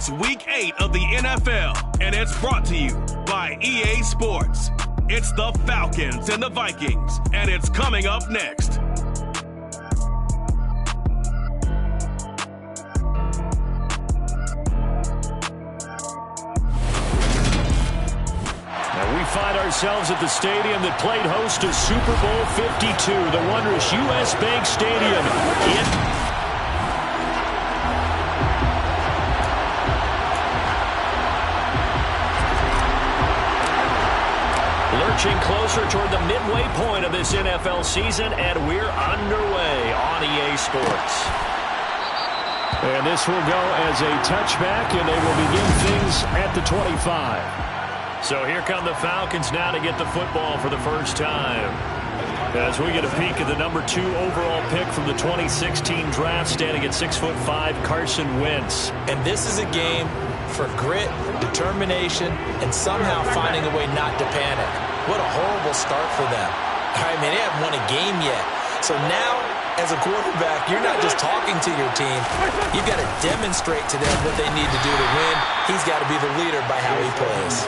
It's Week 8 of the NFL, and it's brought to you by EA Sports. It's the Falcons and the Vikings, and it's coming up next. We find ourselves at the stadium that played host to Super Bowl 52, the wondrous U.S. Bank Stadium. Lurching closer toward the midway point of this NFL season, and we're underway on EA Sports. And this will go as a touchback, and they will begin things at the 25. So here come the Falcons now to get the football for the first time. As we get a peek at the number 2 overall pick from the 2016 draft, standing at 6'5", Carson Wentz. And this is a game for grit, determination, and somehow finding a way not to panic. What a horrible start for them. I mean, they haven't won a game yet. So now, as a quarterback, you're not just talking to your team. You've got to demonstrate to them what they need to do to win. He's got to be the leader by how he plays.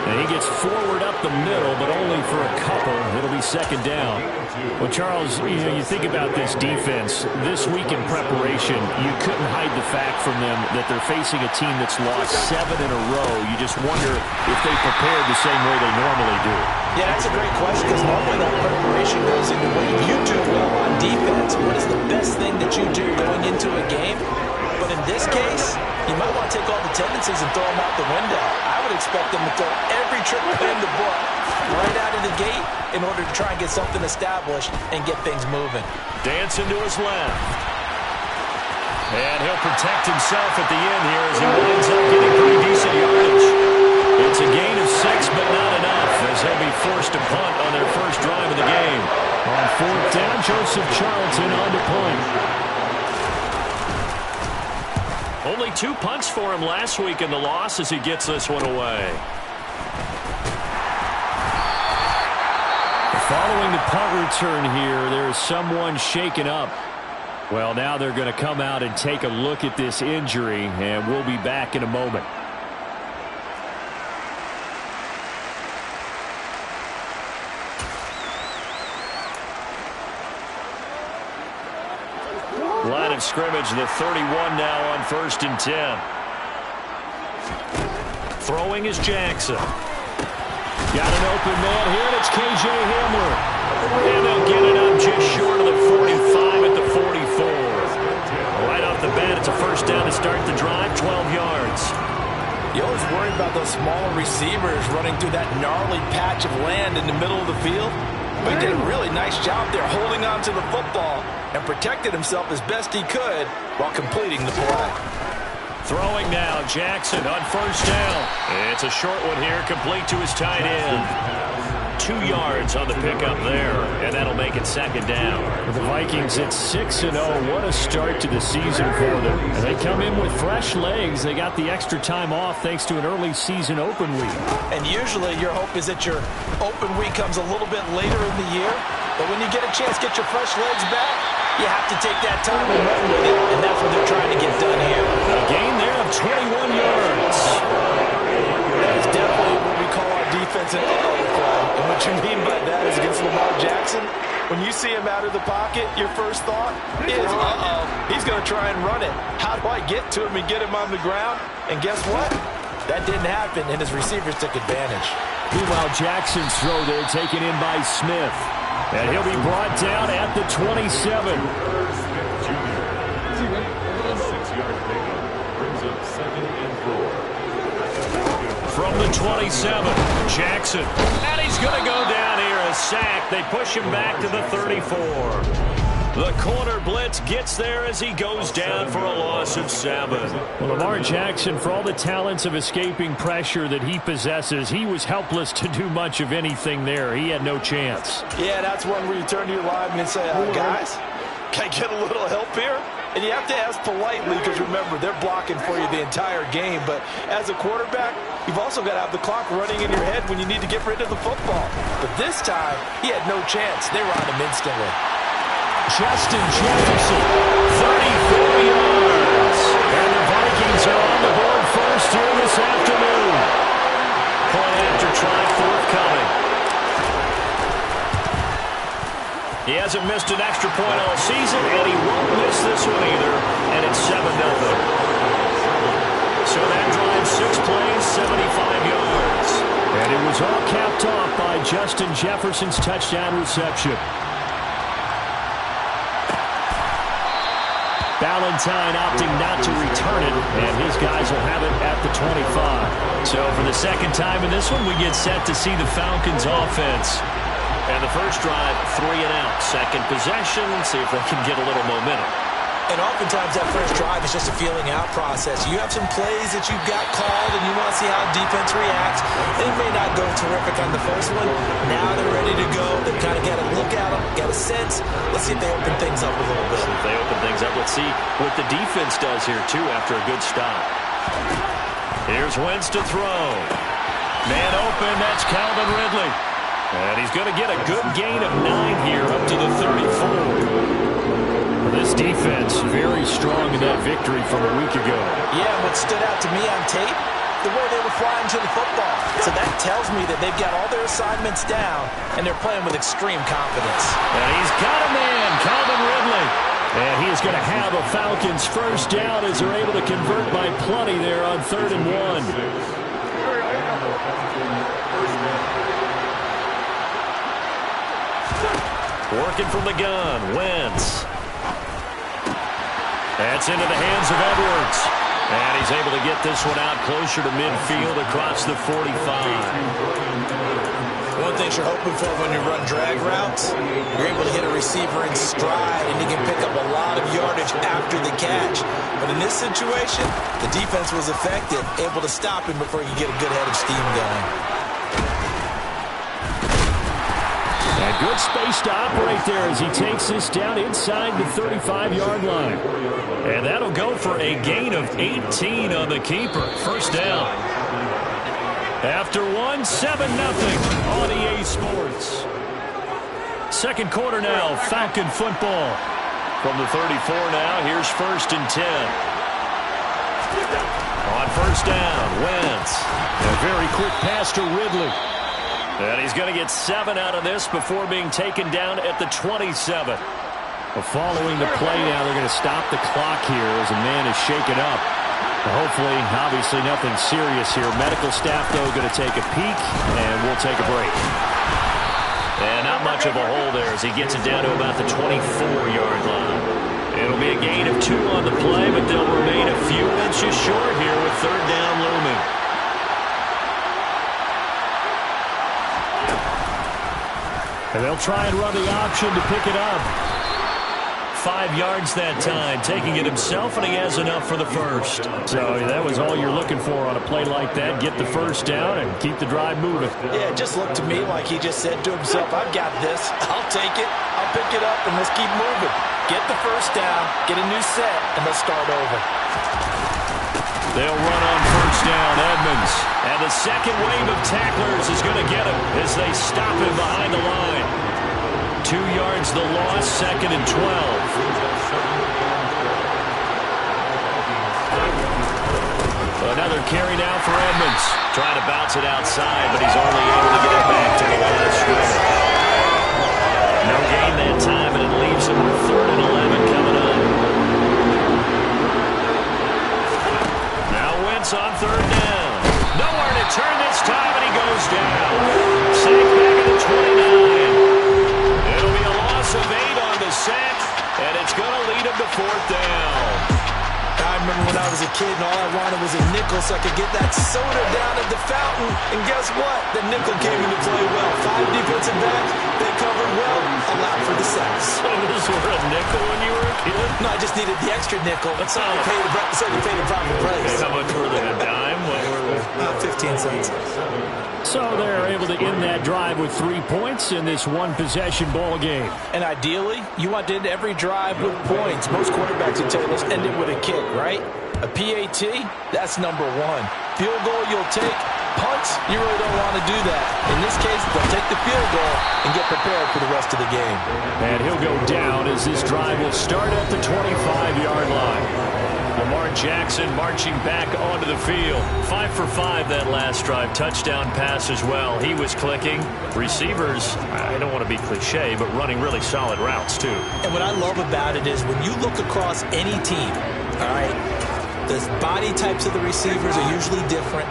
And he gets forward up the middle, but only for a couple. It'll be second down. Well, Charles, you think about this defense. This week in preparation, you couldn't hide the fact from them that they're facing a team that's lost 7 in a row. You just wonder if they prepared the same way they normally do. Yeah, that's a great question, because normally that preparation goes into what you do well on defense. What is the best thing that you do going into a game? But in this case, you might want to take all the tendencies and throw them out the window. I would expect them to throw every trick in the book right out of the gate in order to try and get something established and get things moving. Dancing to his left. And he'll protect himself at the end here as he winds up getting pretty decent yardage. It's a gain of 6, but not enough, as they'll be forced to punt on their first drive of the game. On 4th down, Joseph Charlton on to punt. Only 2 punts for him last week in the loss as he gets this one away. Following the punt return here, there is someone shaken up. Well, now they're going to come out and take a look at this injury, and we'll be back in a moment. Line of scrimmage, the 31 now on 1st and 10. Throwing is Jackson. Got an open man here, and it's K.J. Hamler. And they'll get it up just short of the 45 at the 44. Right off the bat, it's a first down to start the drive, 12 yards. You always worry about those smaller receivers running through that gnarly patch of land in the middle of the field. But he did a really nice job there holding on to the football and protected himself as best he could while completing the play. Throwing now, Jackson on first down. It's a short one here, complete to his tight end. 2 yards on the pickup there, and that'll make it second down. The Vikings at 6-0. What a start to the season for them. And they come in with fresh legs. They got the extra time off thanks to an early season open week. And usually your hope is that your open week comes a little bit later in the year. But when you get a chance to get your fresh legs back, you have to take that time and run with it. And that's what they're trying to get done here. A gain there of 21 yards. That's definitely what we call our defense an uh-oh play. And what you mean by that is against Lamar Jackson, when you see him out of the pocket, your first thought is, uh-oh, he's going to try and run it. How do I get to him and get him on the ground? And guess what? That didn't happen, and his receivers took advantage. Meanwhile, Jackson's throw there taken in by Smith. And he'll be brought down at the 27. From the 27, Jackson. And he's going to go down here, a sack. They push him back to the 34. The corner blitz gets there as he goes down for a loss of 7. Well, Lamar Jackson, for all the talents of escaping pressure that he possesses, he was helpless to do much of anything there. He had no chance. Yeah, that's one where you turn to your lineman and say, guys, can I get a little help here? And you have to ask politely because, remember, they're blocking for you the entire game. But as a quarterback, you've also got to have the clock running in your head when you need to get rid of the football. But this time, he had no chance. They were on him instantly. Justin Jefferson, 34 yards. And the Vikings are on the board by Justin Jefferson's touchdown reception. Valentine opting not to return it, and his guys will have it at the 25. So for the second time in this one, we get set to see the Falcons offense. And the first drive, 3 and out. Second possession, see if they can get a little momentum. And oftentimes that first drive is just a feeling out process. You have some plays that you've got called and you want to see how defense reacts. It may not go terrific on the first one. Now they're ready to go. They've kind of got to look at them, got a sense. Let's see if they open things up a little bit. If they open things up, let's see what the defense does here too after a good stop. Here's Wentz to throw. Man open, that's Calvin Ridley. And he's going to get a good gain of 9 here up to the 34. This defense very strong in that victory from a week ago. Yeah, what stood out to me on tape, the way they were flying to the football. So that tells me that they've got all their assignments down, and they're playing with extreme confidence. And he's got a man, Calvin Ridley. And he is going to have a Falcons first down as they're able to convert by plenty there on 3rd and 1. Working from the gun, Wentz. That's into the hands of Edwards. And he's able to get this one out closer to midfield across the 45. One thing you're hoping for when you run drag routes, you're able to hit a receiver in stride, and you can pick up a lot of yardage after the catch. But in this situation, the defense was effective, able to stop him before you get a good head of steam going. And good space to operate there as he takes this down inside the 35-yard line. And that'll go for a gain of 18 on the keeper. First down. After 1, 7-0 on EA Sports. Second quarter now, Falcon football. From the 34 now, here's 1st and 10. On first down, Wentz. A very quick pass to Ridley. And he's going to get 7 out of this before being taken down at the 27. Well, following the play now, they're going to stop the clock here as a man is shaken up. Hopefully, obviously nothing serious here. Medical staff, though, going to take a peek, and we'll take a break. And not much of a hole there as he gets it down to about the 24-yard line. It'll be a gain of 2 on the play, but they'll remain a few inches short here with 3rd down looming. And they'll try and run the option to pick it up. 5 yards that time, taking it himself, and he has enough for the first. So that was all you're looking for on a play like that. Get the first down and keep the drive moving. Yeah, it just looked to me like he just said to himself, I've got this. I'll take it. I'll pick it up, and let's keep moving. Get the first down, get a new set, and let's start over. They'll run on first down, Edmonds. And the second wave of tacklers is going to get him as they stop him behind the line. 2 yards the loss, 2nd and 12. Another carry now for Edmonds. Trying to bounce it outside, but he's only able to get it back to the line of scrimmage. No gain that time, and it leaves him with 3rd and 11 coming up. Now Wentz on 3rd down. Nowhere to turn this time, and he goes down. Safe back at the 29. It'll be a loss of 8 on the sack, and it's going to lead him to 4th down. I remember when I was a kid and all I wanted was a nickel so I could get that soda down at the fountain. And guess what? The nickel came into play well. 5 defensive backs, they covered well, allowed for the sacks. So those were a nickel when you were a kid? No, I just needed the extra nickel. So you paid the proper price. How much were they? A dime? What were they? 15 cents. So they're able to end that drive with 3 points in this one-possession ball game. And ideally, you want to end every drive with points. Most quarterbacks would tell you, let's end it with a kick, right? A PAT, that's number 1. Field goal, you'll take. Punts, you really don't want to do that. In this case, they'll take the field goal and get prepared for the rest of the game. And he'll go down as this drive will start at the 25-yard line. Lamar Jackson marching back onto the field. 5 for 5 that last drive. Touchdown pass as well. He was clicking. Receivers, I don't want to be cliche, but running really solid routes too. And what I love about it is when you look across any team, all right, the body types of the receivers are usually different.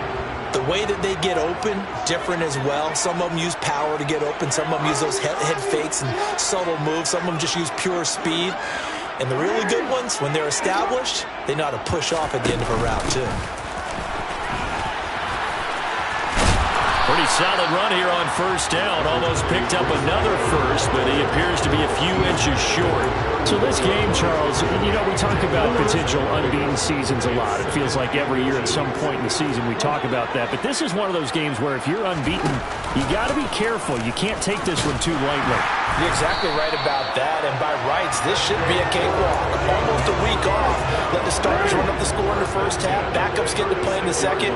The way that they get open, different as well. Some of them use power to get open. Some of them use those head fakes and subtle moves. Some of them just use pure speed. And the really good ones, when they're established, they know how to push off at the end of a route, too. Pretty solid run here on first down. Almost picked up another first, but he appears to be a few inches short. So this game, Charles, you know, we talk about potential unbeaten seasons a lot. It feels like every year at some point in the season we talk about that. But this is one of those games where if you're unbeaten, you got to be careful. You can't take this one too lightly. You're exactly right about that. And by rights, this should be a cakewalk. Almost a week off. Let the starters run up the score in the first half. Backups get to play in the second.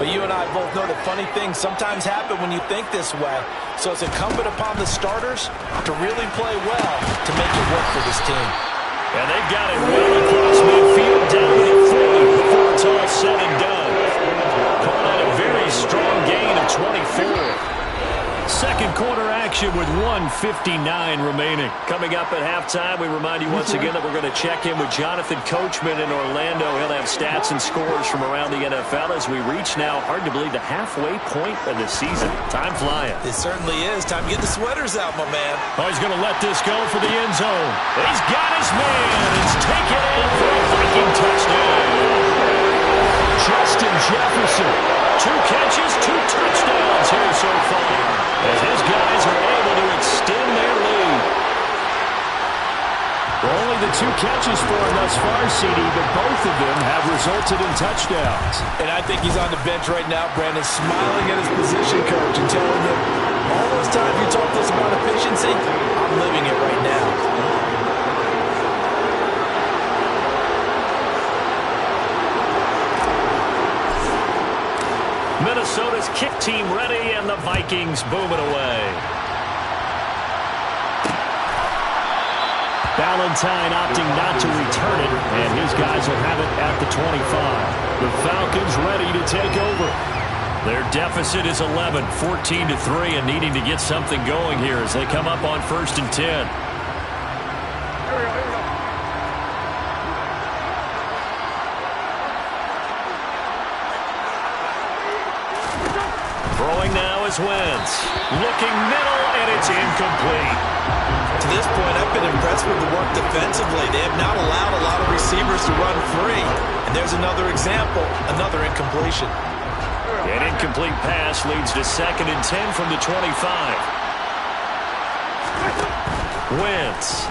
But you and I both know that funny things sometimes happen when you think this way. So it's incumbent upon the starters to really play well to make it work for this team. And they've got it well across midfield down to the 40 before it's all said and done. Calling out a very strong gain of 24. Second quarter action with 1:59 remaining. Coming up at halftime, we remind you once again that we're going to check in with Jonathan Coachman in Orlando. He'll have stats and scores from around the NFL as we reach now, hard to believe, the halfway point of the season. Time flying. It certainly is. Time to get the sweaters out, my man. Oh, he's going to let this go for the end zone. He's got his man. It's taken in for a Viking touchdown. Justin Jefferson. 2 catches, 2 touchdowns here so far, as his guys are able to extend their lead. Only the 2 catches for him thus far, CD, but both of them have resulted in touchdowns. And I think he's on the bench right now, Brandon, smiling at his position coach and telling him, all those times you talked to us about efficiency, I'm living it right now. Minnesota's kick team ready, and the Vikings boom it away. Valentine opting not to return it, and his guys will have it at the 25. The Falcons ready to take over. Their deficit is 11, 14-3, and needing to get something going here as they come up on 1st and 10. Throwing now is Wentz. Looking middle, and it's incomplete. To this point, I've been impressed with the work defensively. They have not allowed a lot of receivers to run free. And there's another example, another incompletion. An incomplete pass leads to 2nd and 10 from the 25. Wentz.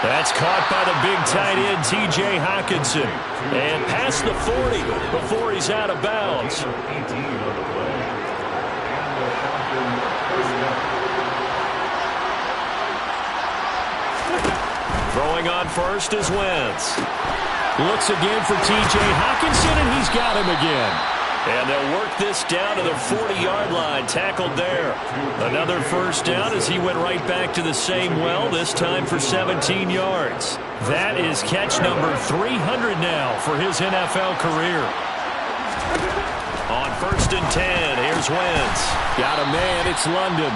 That's caught by the big tight end, T.J. Hockenson. And past the 40 before he's out of bounds. Throwing on first is Wentz. Looks again for T.J. Hockenson, and he's got him again. And they'll work this down to the 40-yard line, tackled there. Another first down as he went right back to the same well, this time for 17 yards. That is catch number 300 now for his NFL career. On 1st and 10, here's Wentz. Got a man, it's London.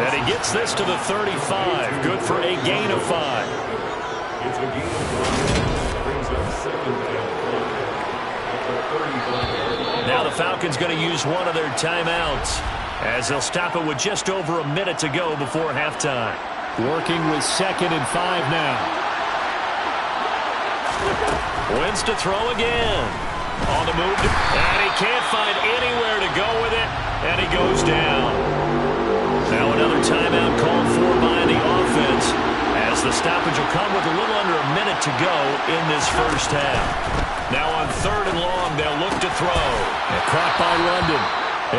And he gets this to the 35, good for a gain of 5. Now the Falcons going to use one of their timeouts as they'll stop it with just over a minute to go before halftime. Working with 2nd and 5 now. Wentz to throw again. On the move, and he can't find anywhere to go with it, and he goes down. Now another timeout called for by the offense as the stoppage will come with a little under a minute to go in this first half. Now on 3rd and long, they'll look to throw. And caught by London.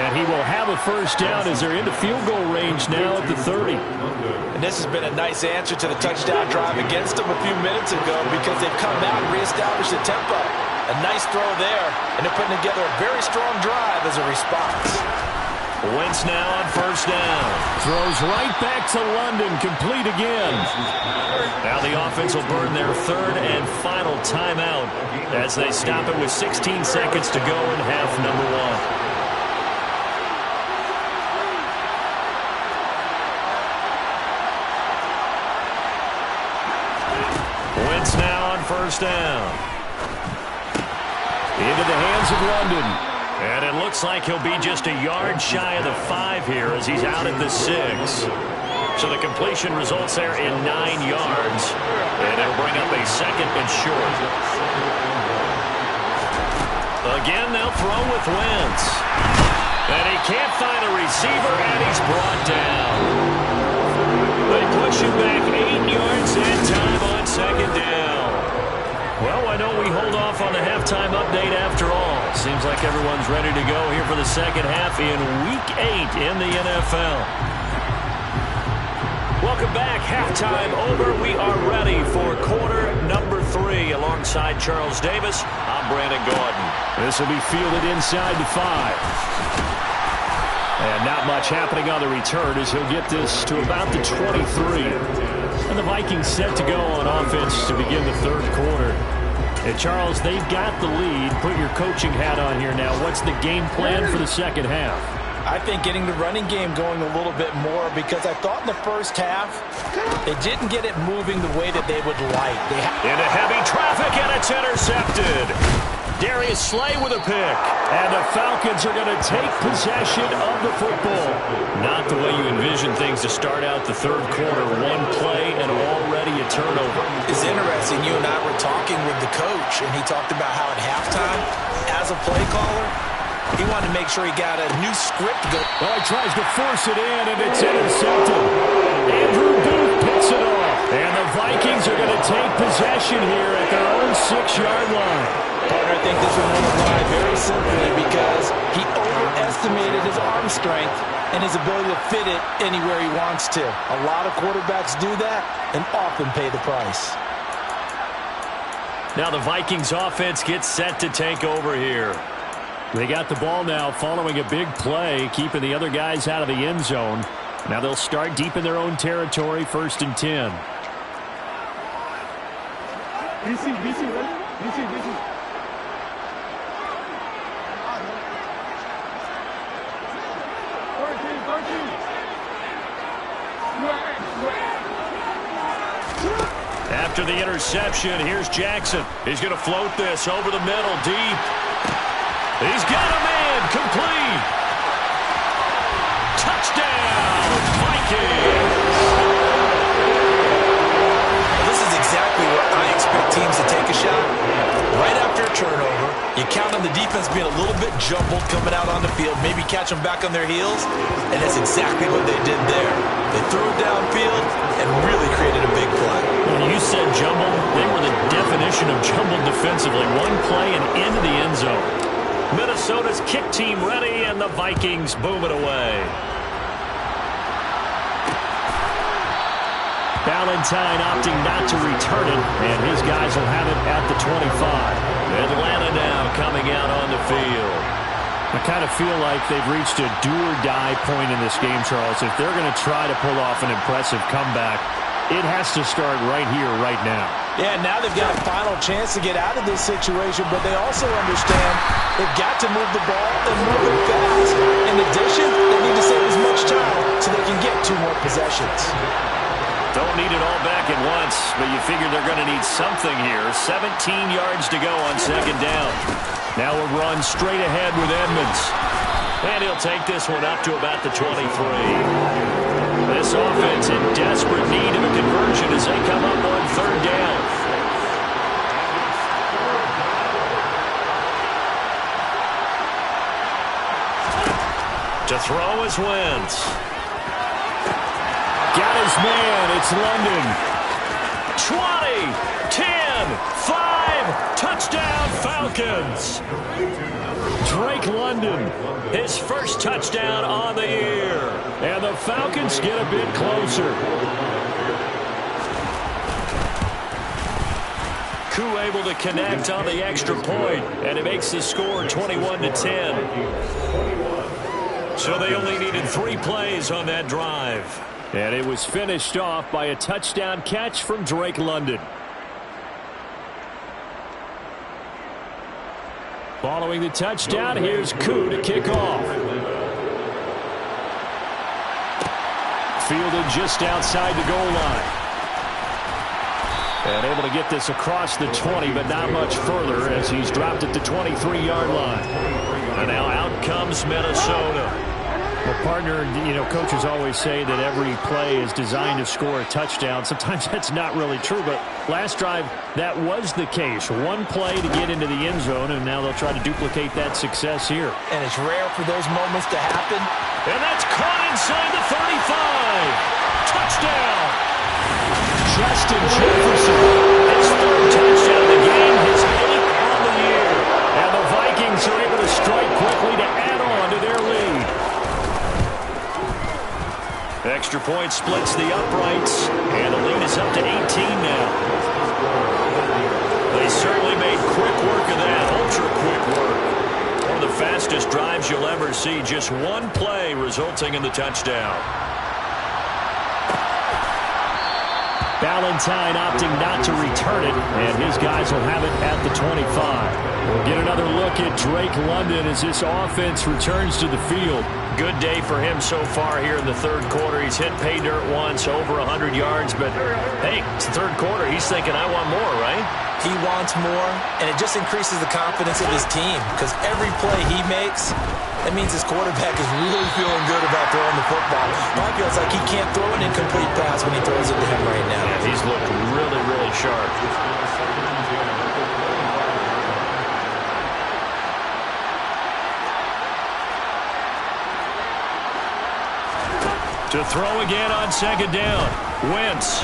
And he will have a first down as they're into field goal range now at the 30. And this has been a nice answer to the touchdown drive against them a few minutes ago because they've come out and reestablished the tempo. A nice throw there, and they're putting together a very strong drive as a response. Wentz now on 1st down. Throws right back to London, complete again. Now the offense will burn their 3rd and final timeout as they stop it with 16 seconds to go in half number 1. Wentz now on 1st down. Into the hands of London. And it looks like he'll be just a yard shy of the 5 here as he's out at the 6. So the completion results there in 9 yards. And it'll bring up a 2nd and short. Again, they'll throw with Wentz. And he can't find a receiver, and he's brought down. They push him back 8 yards that time on 2nd down. Well, why don't we hold off on the halftime update after all? Seems like everyone's ready to go here for the second half in Week 8 in the NFL. Welcome back. Halftime over. We are ready for quarter number 3. Alongside Charles Davis, I'm Brandon Gordon. This will be fielded inside the 5. And not much happening on the return as he'll get this to about the 23. And the Vikings set to go on offense to begin the third quarter. And Charles, they've got the lead. Put your coaching hat on here now. What's the game plan for the second half? I think getting the running game going a little bit more, because I thought in the first half they didn't get it moving the way that they would like. Into heavy traffic, and it's intercepted. Darius Slay with a pick. And the Falcons are going to take possession of the football. Not the way you envision things to start out the third quarter. One play and already a turnover. It's interesting. You and I were talking with the coach, and he talked about how at halftime, as a play caller, he wanted to make sure he got a new script going. Well, he tries to force it in, and it's intercepted. Andrew Booth picks it off. And the Vikings are going to take possession here at their own 6-yard line. Partner, I think this one went wide very simply because he overestimated his arm strength and his ability to fit it anywhere he wants to. A lot of quarterbacks do that and often pay the price. Now the Vikings offense gets set to take over here. They got the ball now following a big play, keeping the other guys out of the end zone. Now they'll start deep in their own territory, 1st and 10. BC, ready? BC. After the interception, here's Jackson. He's going to float this over the middle, deep. He's got a man, complete. Touchdown, Vikings. This is exactly what I expect teams to take a shot. Right after a turnover, you count on the defense being a little bit jumbled coming out on the field, maybe catch them back on their heels, and that's exactly what they did there. They threw it downfield and really created a big play. When you said jumbled, they were the definition of jumbled defensively. One play and into the end zone. Minnesota's kick team ready, and the Vikings boom it away. Valentine opting not to return it, and his guys will have it at the 25. Atlanta now coming out on the field. I kind of feel like they've reached a do-or-die point in this game, Charles. If they're going to try to pull off an impressive comeback, it has to start right here, right now. Yeah, now they've got a final chance to get out of this situation, but they also understand they've got to move the ball and move it fast. In addition, they need to save as much time so they can get 2 more possessions. Don't need it all back at once, but you figure they're going to need something here. 17 yards to go on 2nd down. Now a run straight ahead with Edmonds. And he'll take this one up to about the 23. This offense in desperate need of a conversion as they come up on 3rd down. To throw is Wentz. Got his man. It's London. 20, 10, 5, touchdown Falcons. Drake London. His first touchdown on the year. And the Falcons get a bit closer. Koo able to connect on the extra point, and it makes the score 21-10. So they only needed 3 plays on that drive. And it was finished off by a touchdown catch from Drake London. Following the touchdown, here's Koo to kick off. Fielded just outside the goal line. And able to get this across the 20, but not much further as he's dropped at the 23-yard line. And now out comes Minnesota. Well, partner, you know, coaches always say that every play is designed to score a touchdown. Sometimes that's not really true, but last drive, that was the case. One play to get into the end zone, and now they'll try to duplicate that success here. And it's rare for those moments to happen. And that's caught inside the 35. Touchdown. Justin Jefferson. His third touchdown of the game, his 8th on the year. And the Vikings are able to strike quickly to add on to their lead. Extra point splits the uprights, and the lead is up to 18 now. They certainly made quick work of that, ultra-quick work. One of the fastest drives you'll ever see, just one play resulting in the touchdown. Valentine opting not to return it, and his guys will have it at the 25. We'll get another look at Drake London as this offense returns to the field. Good day for him so far here in the third quarter. He's hit pay dirt once, over 100 yards, but hey, it's the third quarter. He's thinking, I want more, right? He wants more, and it just increases the confidence of his team because every play he makes, that means his quarterback is really feeling good about throwing the football. Mike feels like he can't throw an incomplete pass when he throws it to him right now. Yeah, he's looked really, really sharp. To throw again on second down. Wentz.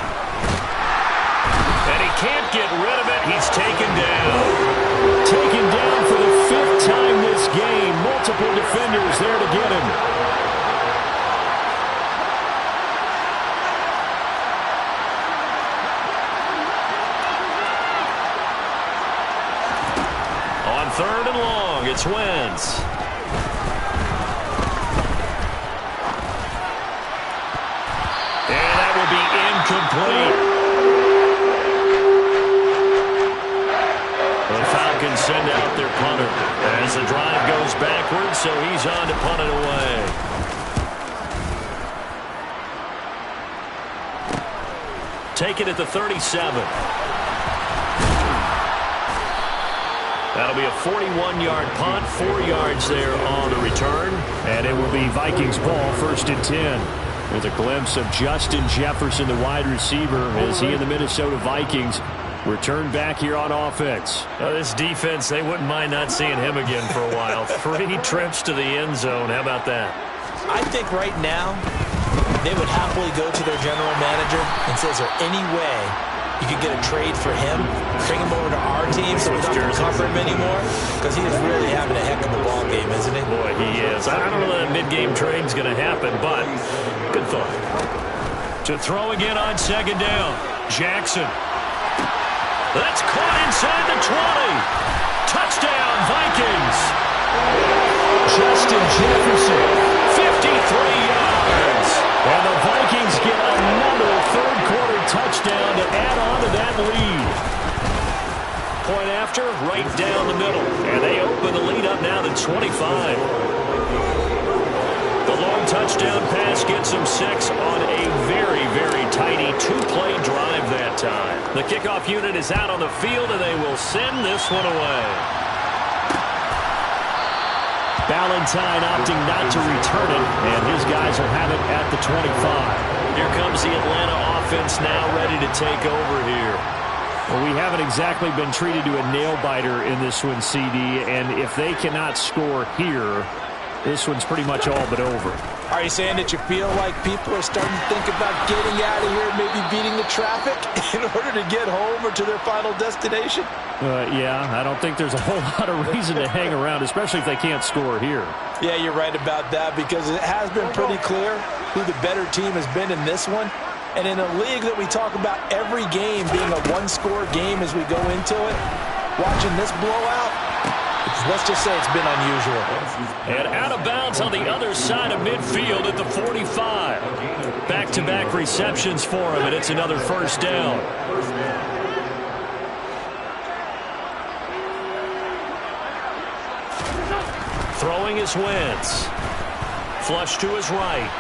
And he can't get rid of it. He's taken down. Taken down for the 5th time this game. Multiple defenders there to get him. On third and long, it's Wentz. And that will be incomplete. The Falcons send out their punter as the drive goes backwards, so he's on to punt it away. Take it at the 37. That'll be a 41-yard punt, 4 yards there on the return. And it will be Vikings ball, 1st and 10. With a glimpse of Justin Jefferson, the wide receiver, as he and the Minnesota Vikings return back here on offense. This defense, they wouldn't mind not seeing him again for a while. 3 trips to the end zone. How about that? I think right now they would happily go to their general manager and say, is there any way you could get a trade for him, bring him over to our team so we don't have to cover him anymore? Because he is really having a heck of a ball game, isn't he? Boy, he is. I don't know that mid-game trade's going to happen, but good thought. To throw again on second down. Jackson. That's caught inside the 20. Touchdown, Vikings. Justin Jefferson. 53 yards. And the Vikings get another third-quarter touchdown to add on to that lead. Point after, right down the middle. And they open the lead up now to 25. The long touchdown pass gets them 6 on a very, very tidy 2-play drive that time. The kickoff unit is out on the field, and they will send this one away. Valentine opting not to return it, and his guys will have it at the 25. Here comes the Atlanta offense now ready to take over here. Well, we haven't exactly been treated to a nail-biter in this one, CD, and if they cannot score here, this one's pretty much all but over. Are you saying that you feel like people are starting to think about getting out of here, maybe beating the traffic in order to get home or to their final destination? Yeah, I don't think there's a whole lot of reason to hang around, especially if they can't score here. Yeah, you're right about that because it has been pretty clear who the better team has been in this one. And in a league that we talk about every game being a one-score game as we go into it, watching this blowout, let's just say it's been unusual. And out of bounds on the other side of midfield at the 45. Back-to-back receptions for him, and it's another first down. Throwing is Wentz. Flush to his right.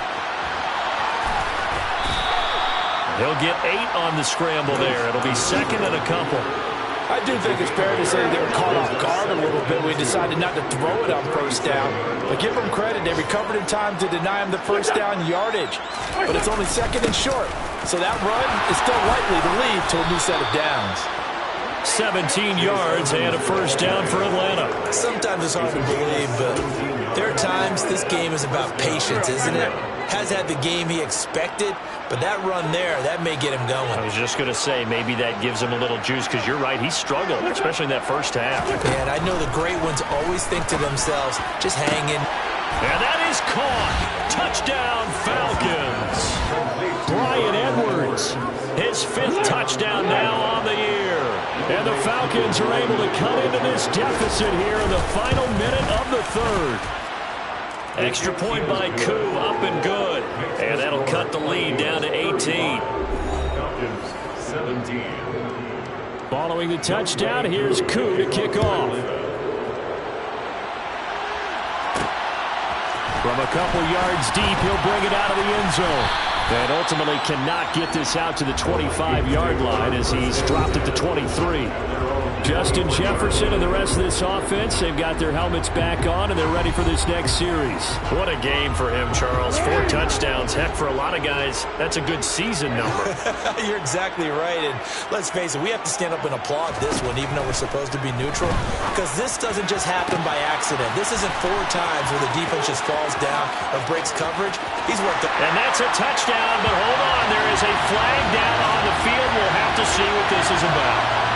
He'll get 8 on the scramble there. It'll be second and a couple. I do think it's fair to say they were caught off guard a little bit. We decided not to throw it on first down. But give them credit. They recovered in time to deny him the first down yardage. But it's only second and short. So that run is still likely to lead to a new set of downs. 17 yards and a first down for Atlanta. Sometimes it's hard to believe, but there are times this game is about patience, isn't it? Has had the game he expected, but that run there, that may get him going. I was just going to say, maybe that gives him a little juice, because you're right, he struggled, especially in that first half. And I know the great ones always think to themselves, just hang in. And that is caught. Touchdown, Falcons. Bryan Edwards, his 5th touchdown now on the year. And the Falcons are able to cut into this deficit here in the final minute of the 3rd. Extra point by Koo, up and good. And that'll cut the lead down to 18. 17. Following the touchdown, here's Koo to kick off. From a couple yards deep, he'll bring it out of the end zone. And ultimately cannot get this out to the 25-yard line as he's dropped it to 23. Justin Jefferson and the rest of this offense, they've got their helmets back on, and they're ready for this next series. What a game for him, Charles. 4 touchdowns. Heck, for a lot of guys, that's a good season number. You're exactly right. And let's face it, we have to stand up and applaud this one, even though we're supposed to be neutral, because this doesn't just happen by accident. This isn't 4 times where the defense just falls down or breaks coverage. He's worked it. And that's a touchdown, but hold on. There is a flag down on the field. We'll have to see what this is about.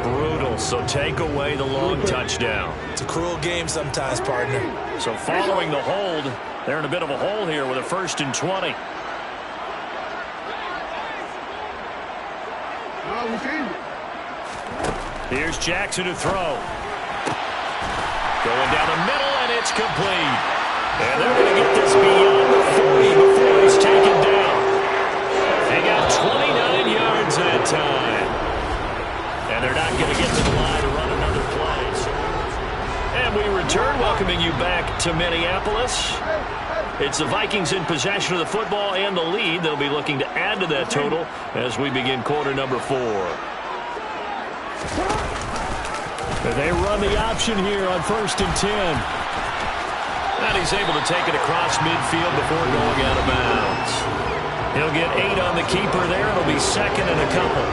Brutal, so take away the long touchdown. It's a cruel game sometimes, partner. So following the hold, they're in a bit of a hole here with a 1st and 20. Here's Jackson to throw. Going down the middle, and it's complete. And they're going to get this beyond the 40 before he's taken down. They got 29 yards that time. And they're not going to get to the line to run another play. And we return, welcoming you back to Minneapolis. It's the Vikings in possession of the football and the lead. They'll be looking to add to that total as we begin quarter number 4. They run the option here on 1st and 10. And he's able to take it across midfield before going out of bounds. He'll get 8 on the keeper there. It'll be second and a couple.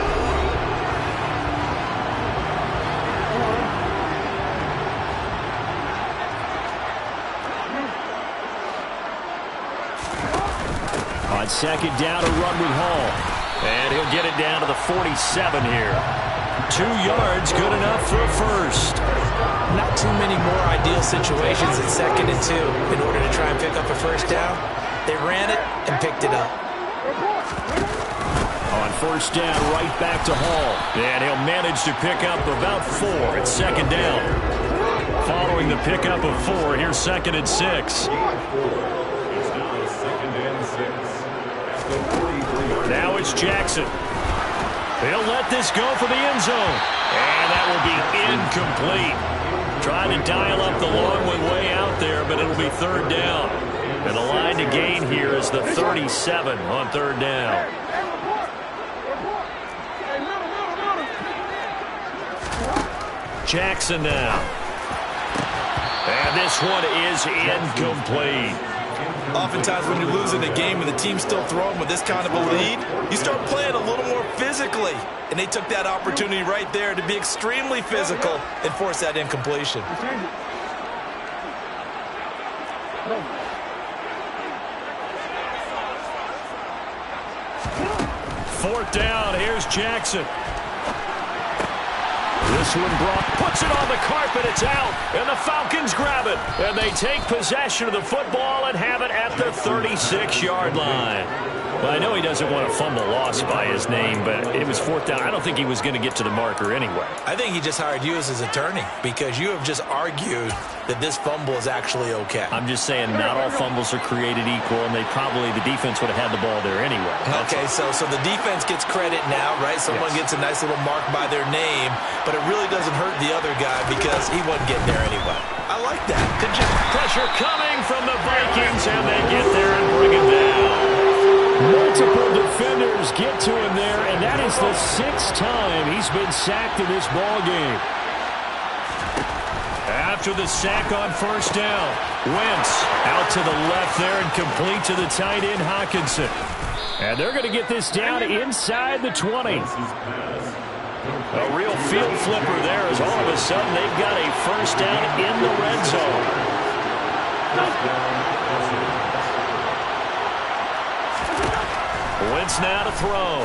On 2nd down, a run with Hall. And he'll get it down to the 47 here. 2 yards, good enough for a first. Not too many more ideal situations in 2nd and 2 in order to try and pick up a first down. They ran it and picked it up. On 1st down, right back to Hall. And he'll manage to pick up about 4 at 2nd down. Following the pickup of 4, here's 2nd and 6. Now it's Jackson. He'll let this go for the end zone. And that will be incomplete. Trying to dial up the long one way out there, but it'll be 3rd down. And the line to gain here is the 37 on 3rd down. Jackson now. And this one is incomplete. Oftentimes when you're losing a game and the team's still throwing with this kind of a lead, you start playing a little more physically. And they took that opportunity right there to be extremely physical and force that incompletion. 4th down, here's Jackson. This one puts it on the carpet, it's out, and the Falcons grab it. And they take possession of the football and have it at the 36-yard line. Well, I know he doesn't want to fumble loss by his name, but it was fourth down. I don't think he was going to get to the marker anyway. I think he just hired you as his attorney because you have just argued that this fumble is actually okay. I'm just saying not all fumbles are created equal, and the defense would have had the ball there anyway. Okay, so the defense gets credit now, right? Someone gets a nice little mark by their name, but it really doesn't hurt the other guy because he wasn't getting there anyway. I like that. Good job. Pressure coming from the Vikings, and they get there and bring him down. Multiple defenders get to him there, and that is the 6th time he's been sacked in this ball game. After the sack on first down, Wentz out to the left there and complete to the tight end Hockenson. And they're going to get this down inside the 20. A real field flipper there as all of a sudden they've got a first down in the red zone. Wentz now to throw.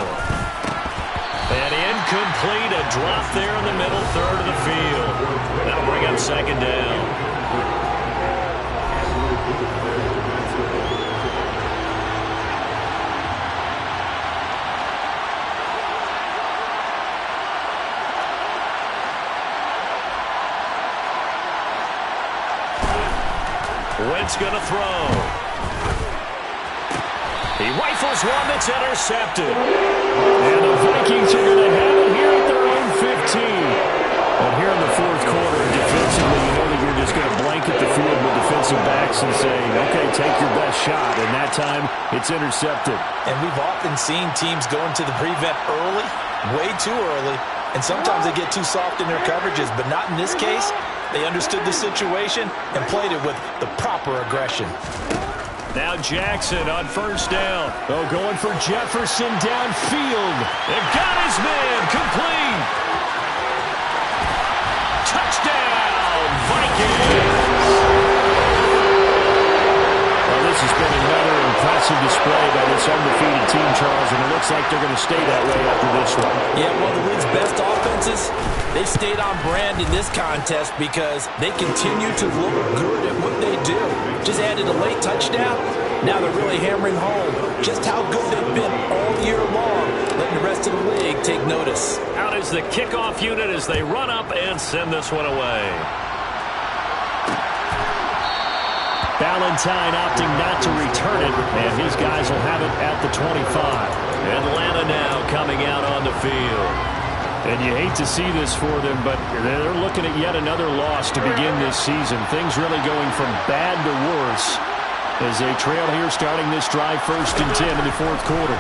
And incomplete, a drop there in the middle third of the field. That'll bring up second down. Wentz going to throw. He rifles one that's intercepted. And the Vikings are going to have it here at their own 15. And here in the fourth quarter, defensively, you know that you're just going to blanket the field with defensive backs and say, okay, take your best shot. And that time, it's intercepted. And we've often seen teams go into the prevent early, way too early, and sometimes they get too soft in their coverages, but not in this case. They understood the situation and played it with the proper aggression. Now Jackson on first down. Oh, going for Jefferson downfield. They've got his man complete. Touchdown, Vikings. Well, this has been another impressive display by this undefeated team, Charles, and it looks like they're going to stay that way after this one. Yeah, one of the league's best offenses. They stayed on brand in this contest because they continue to look good at what they do. Just added a late touchdown. Now they're really hammering home just how good they've been all year long, letting the rest of the league take notice. Out is the kickoff unit as they run up and send this one away. Valentine opting not to return it, and his guys will have it at the 25. Atlanta now coming out on the field. And you hate to see this for them, but they're looking at yet another loss to begin this season. Things really going from bad to worse as they trail here starting this drive 1st and 10 in the fourth quarter.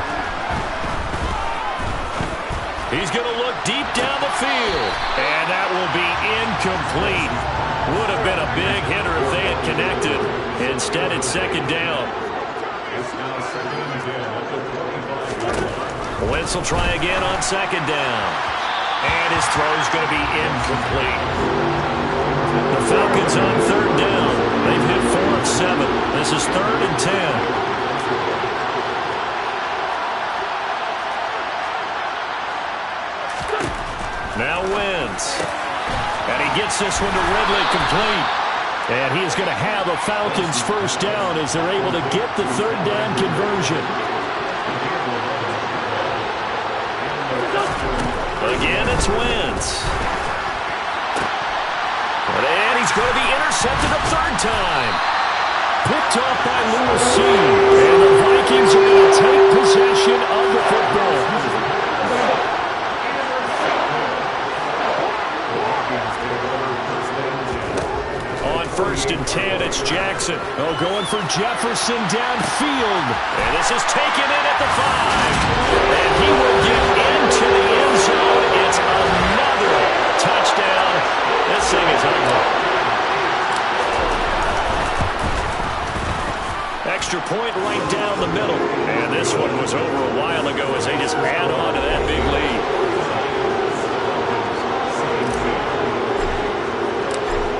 He's going to look deep down the field, and that will be incomplete. Would have been a big hitter if they had connected. Instead, it's second down. Wentz will try again on second down. And his throw is going to be incomplete. The Falcons on third down. They've hit 4 of 7. This is 3rd and 10. Now Wentz. And he gets this one to Ridley complete. And he is going to have a Falcons first down as they're able to get the third down conversion. Again, it's Wentz. And he's going to be intercepted a third time. Picked off by Lewis C. And the Vikings are going to take possession of the football. On 1st and 10, it's Jackson. Oh, going for Jefferson downfield. And this is taken in at the 5. And he will get into the end zone. It's another touchdown. This thing is ugly. Extra point right down the middle. And this one was over a while ago as they just add on to that big lead.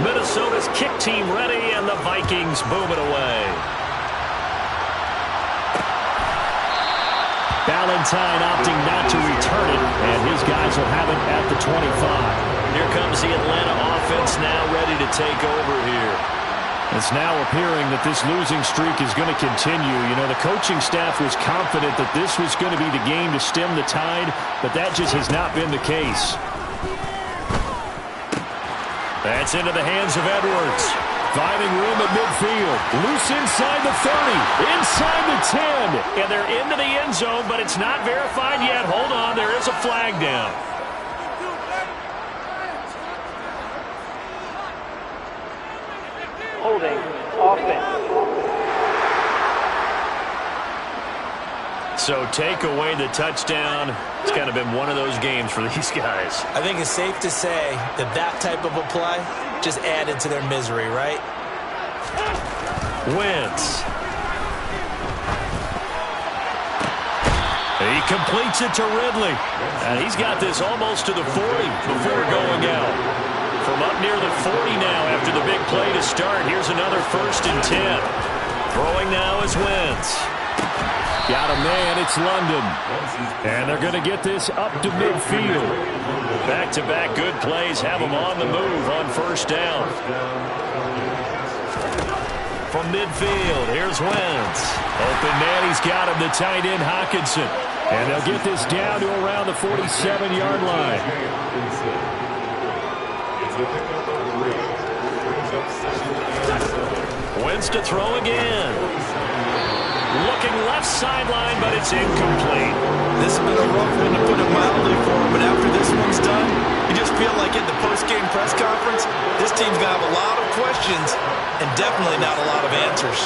Minnesota's kick team ready, and the Vikings boom it away. Valentine opting not to return it, and his guys will have it at the 25. Here comes the Atlanta offense now ready to take over here. It's now appearing that this losing streak is going to continue. You know, the coaching staff was confident that this was going to be the game to stem the tide, but that just has not been the case. That's into the hands of Edwards. Finding room at midfield. Loose inside the 30. Inside the 10. And they're into the end zone, but it's not verified yet. Hold on, there is a flag down. Holding offense. So take away the touchdown. It's kind of been one of those games for these guys. I think it's safe to say that that type of a play just added to their misery, right? Wentz. He completes it to Ridley. And he's got this almost to the 40 before going out. From up near the 40 now after the big play to start. Here's another 1st and 10. Throwing now is Wentz. Got a man, it's London. And they're going to get this up to midfield. Back-to-back good plays have them on the move on 1st down. From midfield, here's Wentz. Open man, he's got him, the tight end Hockenson. And they'll get this down to around the 47-yard line. Wentz to throw again. Looking left sideline, but it's incomplete. This has been a rough one, to put it mildly, for him, but after this one's done, you just feel like at the post-game press conference, this team's going to have a lot of questions and definitely not a lot of answers.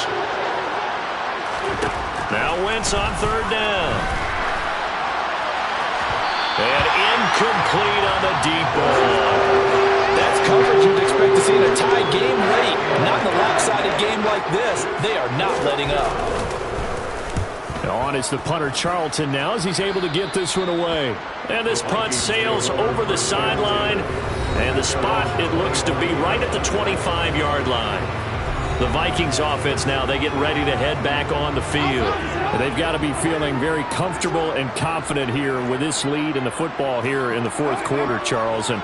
Now Wentz on 3rd down. And incomplete on the deep ball. That's coverage you'd expect to see in a tie game late. Not in a lopsided game like this. They are not letting up. On is the punter Charlton now as he's able to get this one away. And this punt sails over the sideline. And the spot, it looks to be right at the 25-yard line. The Vikings offense now, they get ready to head back on the field. And they've got to be feeling very comfortable and confident here with this lead in the football here in the 4th quarter, Charles. And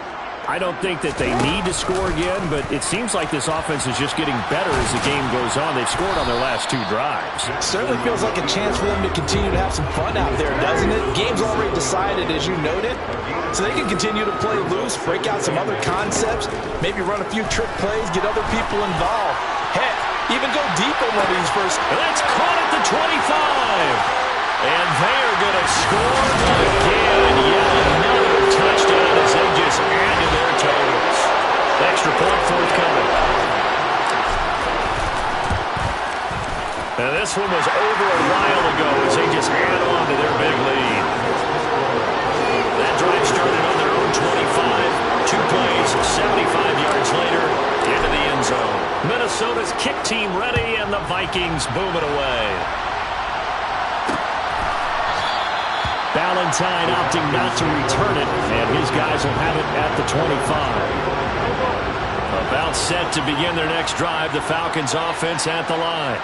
I don't think that they need to score again, but it seems like this offense is just getting better as the game goes on. They've scored on their last 2 drives. Certainly feels like a chance for them to continue to have some fun out there, doesn't it? Game's already decided, as you noted, so they can continue to play loose, break out some other concepts, maybe run a few trick plays, get other people involved. Heck, even go deep on one of these first. That's caught at the 25. And they're going to score again. Yet another touchdown as they just added their totals. Extra point forthcoming. And this one was over a while ago as they just add on to their big lead. That drive started on their own 25. 2 plays, 75 yards later, into the end zone. Minnesota's kick team ready, and the Vikings boom it away. Valentine opting not to return it, and his guys will have it at the 25. About set to begin their next drive, the Falcons offense at the line.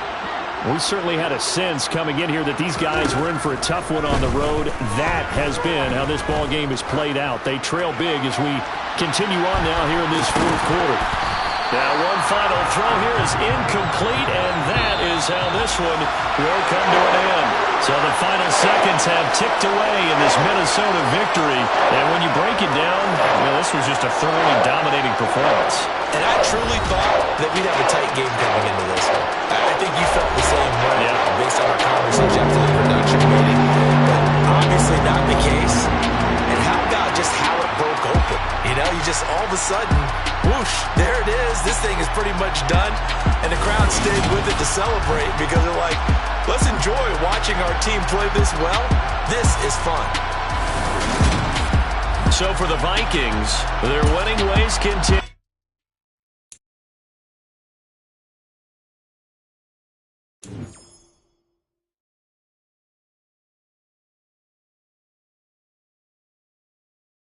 We certainly had a sense coming in here that these guys were in for a tough one on the road. That has been how this ball game is played out. They trail big as we continue on now here in this 4th quarter. Now one final throw here is incomplete, and that is how this one will come to an end. So the final seconds have ticked away in this Minnesota victory. And when you break it down, this was just a thoroughly dominating performance. And I truly thought that we'd have a tight game coming into this. I think you felt the same way based on our conversation after the production meeting. But obviously not the case. And how about just how it broke open? You know, you just all of a sudden, whoosh, there it is. This thing is pretty much done. And the crowd stayed with it to celebrate because they're like, let's enjoy watching our team play this well. This is fun. So for the Vikings, their winning ways continue.